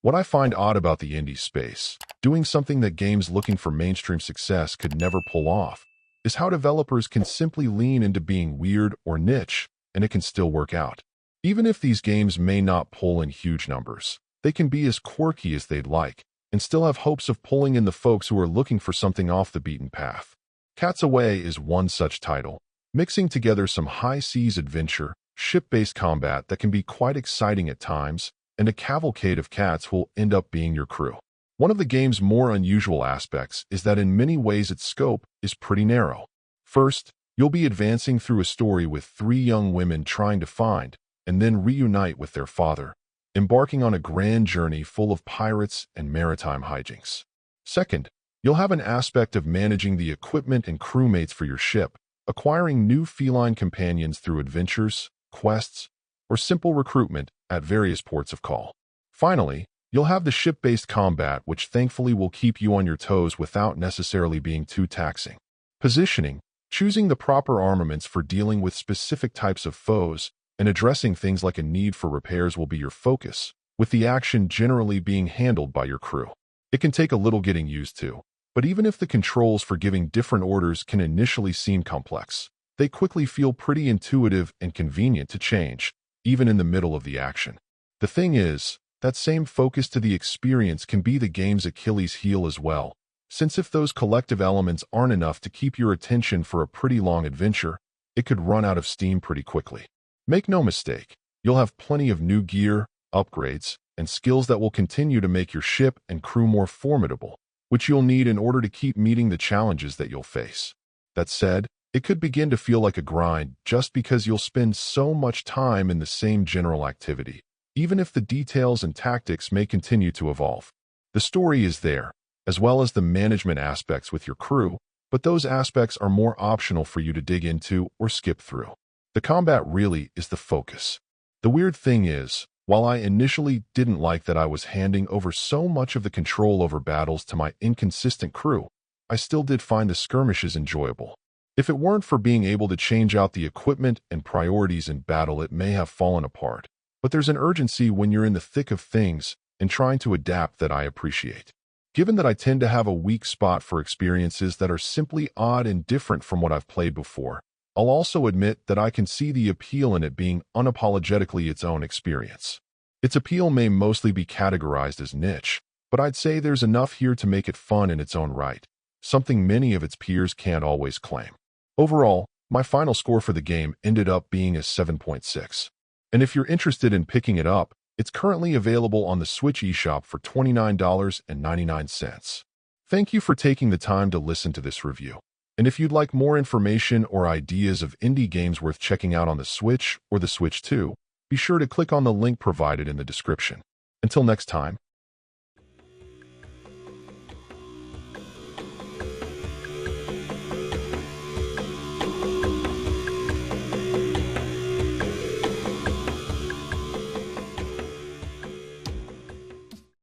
What I find odd about the indie space, doing something that games looking for mainstream success could never pull off, is how developers can simply lean into being weird or niche, and it can still work out. Even if these games may not pull in huge numbers, they can be as quirky as they'd like, and still have hopes of pulling in the folks who are looking for something off the beaten path. Cats Away is one such title, mixing together some high-seas adventure, ship-based combat that can be quite exciting at times, and a cavalcade of cats who will end up being your crew. One of the game's more unusual aspects is that in many ways its scope is pretty narrow. First, you'll be advancing through a story with three young women trying to find and then reunite with their father, embarking on a grand journey full of pirates and maritime hijinks. Second, you'll have an aspect of managing the equipment and crewmates for your ship, acquiring new feline companions through adventures, quests, or simple recruitment at various ports of call. Finally, you'll have the ship-based combat, which thankfully will keep you on your toes without necessarily being too taxing. Positioning, choosing the proper armaments for dealing with specific types of foes, and addressing things like a need for repairs will be your focus, with the action generally being handled by your crew. It can take a little getting used to, but even if the controls for giving different orders can initially seem complex, they quickly feel pretty intuitive and convenient to change, even in the middle of the action. The thing is, that same focus to the experience can be the game's Achilles heel as well, since if those collective elements aren't enough to keep your attention for a pretty long adventure, it could run out of steam pretty quickly. Make no mistake, you'll have plenty of new gear, upgrades, and skills that will continue to make your ship and crew more formidable, which you'll need in order to keep meeting the challenges that you'll face. That said, it could begin to feel like a grind just because you'll spend so much time in the same general activity, even if the details and tactics may continue to evolve. The story is there, as well as the management aspects with your crew, but those aspects are more optional for you to dig into or skip through. The combat really is the focus. The weird thing is, while I initially didn't like that I was handing over so much of the control over battles to my inconsistent crew, I still did find the skirmishes enjoyable. If it weren't for being able to change out the equipment and priorities in battle, it may have fallen apart. But there's an urgency when you're in the thick of things and trying to adapt that I appreciate. Given that I tend to have a weak spot for experiences that are simply odd and different from what I've played before, I'll also admit that I can see the appeal in it being unapologetically its own experience. Its appeal may mostly be categorized as niche, but I'd say there's enough here to make it fun in its own right, something many of its peers can't always claim. Overall, my final score for the game ended up being a 7.6. And if you're interested in picking it up, it's currently available on the Switch eShop for $29.99. Thank you for taking the time to listen to this review. And if you'd like more information or ideas of indie games worth checking out on the Switch or the Switch 2, be sure to click on the link provided in the description. Until next time.